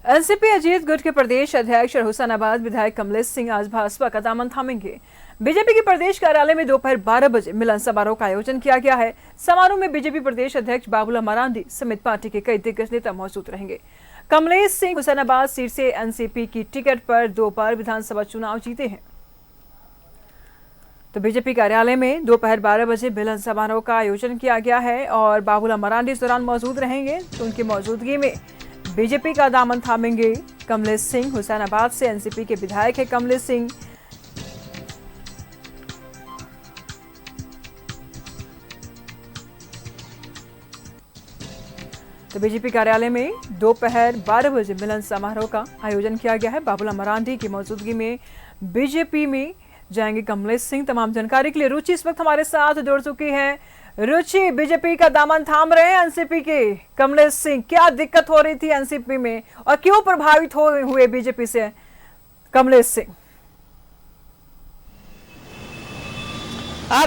NCP Ajit गुट के प्रदेश अध्यक्ष और हुसैनाबाद विधायक कमलेश सिंह आज भाजपा का दामन थामेंगे। बीजेपी के प्रदेश कार्यालय में दोपहर 12 बजे मिलन समारोह का आयोजन किया गया है। समारोह में बीजेपी प्रदेश अध्यक्ष बाबूलाल मरांडी समेत पार्टी के कई दिग्गज नेता मौजूद रहेंगे। कमलेश सिंह हुसैनाबाद सीट से एनसीपी की टिकट पर 2 बार विधानसभा चुनाव जीते हैं। तो बीजेपी कार्यालय में दोपहर 12 बजे मिलन समारोह का आयोजन किया गया है और बाबूलाल मरांडी इस दौरान मौजूद रहेंगे। तो उनकी मौजूदगी में बीजेपी का दामन थामेंगे कमलेश सिंह। हुसैनाबाद से एनसीपी के विधायक है कमलेश सिंह। तो बीजेपी कार्यालय में दोपहर 12 बजे मिलन समारोह का आयोजन किया गया है। बाबूलाल मरांडी की मौजूदगी में बीजेपी में जाएंगे कमलेश सिंह। तमाम जानकारी के लिए रुचि इस वक्त हमारे साथ जुड़ चुकी है। रुचि, बीजेपी का दामन थाम रहे हैं एनसीपी के कमलेश सिंह, क्या दिक्कत हो रही थी एनसीपी में और क्यों प्रभावित हुए बीजेपी से कमलेश सिंह?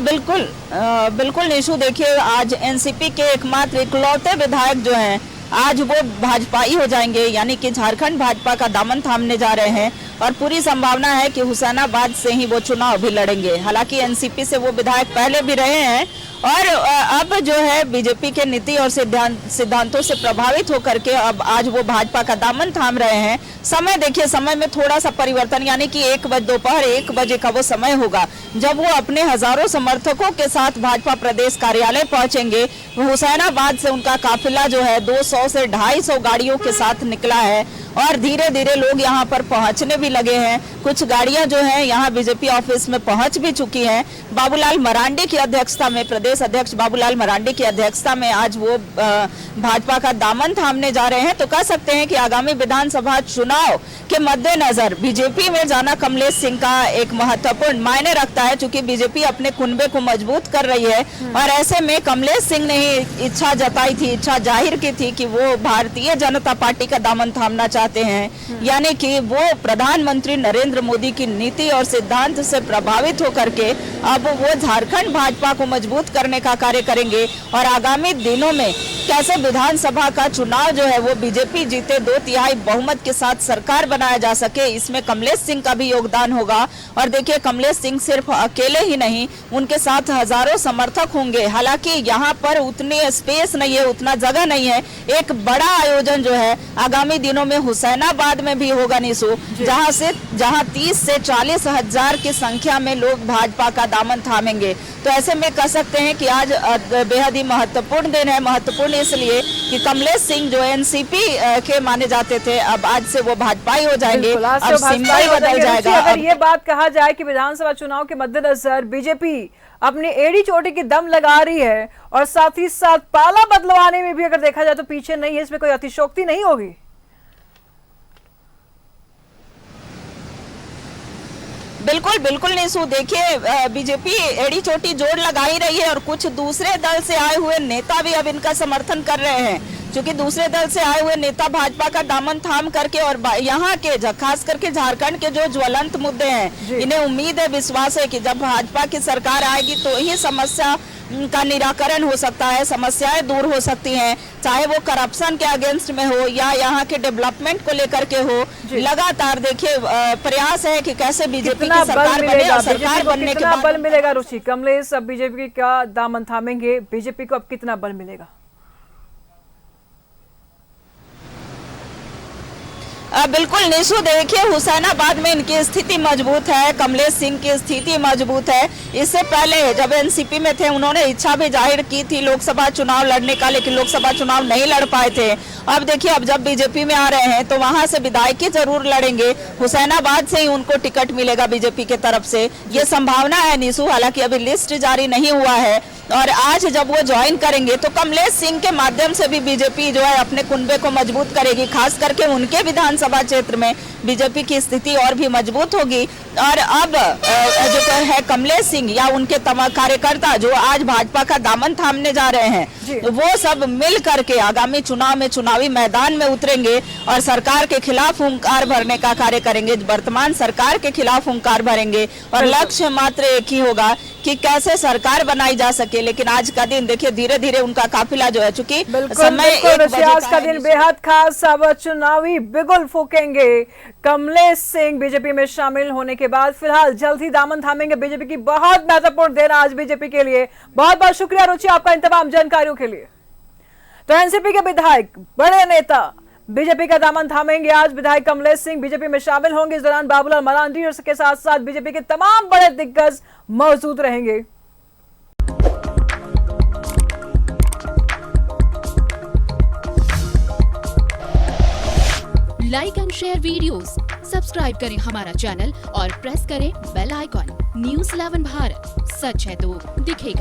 बिल्कुल निशु, देखिए आज एनसीपी के एकमात्र इकलौते विधायक जो हैं आज वो भाजपाई हो जाएंगे, यानी कि झारखंड भाजपा का दामन थामने जा रहे हैं और पूरी संभावना है कि हुसैनाबाद से ही वो चुनाव भी लड़ेंगे। हालांकि एनसीपी से वो विधायक पहले भी रहे हैं और अब जो है बीजेपी के नीति और सिद्धांतों से प्रभावित होकर के अब आज वो भाजपा का दामन थाम रहे हैं। समय देखिए, समय में थोड़ा सा परिवर्तन, यानी कि दोपहर 1 बजे का वो समय होगा जब वो अपने हजारों समर्थकों के साथ भाजपा प्रदेश कार्यालय पहुंचेंगे। हुसैनाबाद से उनका काफिला जो है 200 से 250 गाड़ियों के साथ निकला है और धीरे धीरे लोग यहाँ पर पहुंचने भी लगे हैं। कुछ गाड़ियां जो हैं यहाँ बीजेपी ऑफिस में पहुंच भी चुकी हैं। बाबूलाल मरांडी की अध्यक्षता में, प्रदेश अध्यक्ष बाबूलाल मरांडी की अध्यक्षता में आज वो भाजपा का दामन थामने जा रहे हैं। तो कह सकते हैं कि आगामी विधानसभा चुनाव के मद्देनजर बीजेपी में जाना कमलेश सिंह का एक महत्वपूर्ण मायने रखता है, क्योंकि बीजेपी अपने कुनबे को मजबूत कर रही है और ऐसे में कमलेश सिंह ने ही इच्छा जताई थी, इच्छा जाहिर की थी कि वो भारतीय जनता पार्टी का दामन थामना चाहते हैं, यानी कि वो प्रधानमंत्री नरेंद्र मोदी की नीति और सिद्धांत से प्रभावित होकर के अब वो झारखंड भाजपा को मजबूत करने का कार्य करेंगे और आगामी दिनों में कैसे विधानसभा का चुनाव जो है वो बीजेपी जीते 2/3 बहुमत के साथ सरकार बनाया जा सके, इसमें कमलेश सिंह का भी योगदान होगा। और देखिए, कमलेश सिंह सिर्फ अकेले ही नहीं, उनके साथ हजारों समर्थक होंगे। हालांकि यहाँ पर उतनी स्पेस नहीं है, उतना जगह नहीं है। एक बड़ा आयोजन जो है आगामी दिनों में हुसैनाबाद में भी होगा निशु, जहाँ 30 से 40 हजार की संख्या में लोग भाजपा का दामन थामेंगे। तो ऐसे में कह सकते हैं कि आज बेहद ही महत्वपूर्ण दिन है। महत्वपूर्ण इसलिए कि कमलेश सिंह जो एनसीपी के माने जाते थे अब आज से वो भाजपाई हो जाएंगे, अब सिंबल बदल जाएगा। अगर ये बात कहा जाए कि विधानसभा चुनाव के मद्देनजर बीजेपी अपनी एड़ी चोटी की दम लगा रही है और साथ ही साथ पाला बदलवाने में भी अगर देखा जाए तो पीछे नहीं है, इसमें कोई अतिशोक्ति नहीं होगी। बिल्कुल निशु, देखिए बीजेपी एड़ी चोटी जोड़ लगा ही रही है और कुछ दूसरे दल से आए हुए नेता भी अब इनका समर्थन कर रहे हैं, क्योंकि दूसरे दल से आए हुए नेता भाजपा का दामन थाम करके और यहाँ के खास करके झारखंड के जो ज्वलंत मुद्दे हैं, इन्हें उम्मीद है, विश्वास है कि जब भाजपा की सरकार आएगी तो ही समस्या का निराकरण हो सकता है, समस्याएं दूर हो सकती हैं, चाहे वो करप्शन के अगेंस्ट में हो या यहाँ के डेवलपमेंट को लेकर के हो। लगातार देखिए प्रयास है कि कैसे बीजेपी की सरकार बने और सरकार बनने के बाद बल मिलेगा। रुचि, कमलेश अब बीजेपी का दामन थामेंगे, बीजेपी को अब कितना बल मिलेगा? बिल्कुल निशु, देखिए हुसैनाबाद में इनकी स्थिति मजबूत है, कमलेश सिंह की स्थिति मजबूत है। इससे पहले जब एनसीपी में थे उन्होंने इच्छा भी जाहिर की थी लोकसभा चुनाव लड़ने का, लेकिन लोकसभा चुनाव नहीं लड़ पाए थे। अब देखिए, अब जब बीजेपी में आ रहे हैं तो वहां से विधायकी जरूर लड़ेंगे, हुसैनाबाद से ही उनको टिकट मिलेगा बीजेपी के तरफ से, ये संभावना है निशु। हालांकि अभी लिस्ट जारी नहीं हुआ है और आज जब वो ज्वाइन करेंगे तो कमलेश सिंह के माध्यम से भी बीजेपी जो है अपने कुनबे को मजबूत करेगी, खास करके उनके विधानसभा क्षेत्र में बीजेपी की स्थिति और भी मजबूत होगी। और अब जो है कमलेश सिंह या उनके कार्यकर्ता जो आज भाजपा का दामन थामने जा रहे हैं, वो सब मिल करके आगामी चुनाव में चुनावी चुनावी मैदान में उतरेंगे और सरकार के खिलाफ हुंकार भरने का कार्य करेंगे, वर्तमान सरकार के खिलाफ हुंकार भरेंगे और लक्ष्य मात्र एक ही होगा कि कैसे सरकार बनाई जा सके। लेकिन आज का दिन देखिए धीरे धीरे उनका काफिला जो है, चूंकि समय 1 बजे आज का दिन बेहद खास। अब चुनावी बिगुल फूकेंगे कमलेश सिंह बीजेपी में शामिल होने के बाद। फिलहाल जल्द ही दामन थामेंगे बीजेपी की। बहुत महत्वपूर्ण दिन आज बीजेपी के लिए। बहुत बहुत शुक्रिया रुचि आपका इन तमाम जानकारियों के लिए। तो एनसीपी के विधायक, बड़े नेता बीजेपी का दामन थामेंगे आज। विधायक कमलेश सिंह बीजेपी में शामिल होंगे। इस दौरान बाबूलाल मरांडी और इसके साथ साथ बीजेपी के तमाम बड़े दिग्गज मौजूद रहेंगे। Like and share videos, subscribe करें हमारा चैनल और प्रेस करें बेल आइकॉन। न्यूज़ 11 भारत, सच है तो दिखेगा।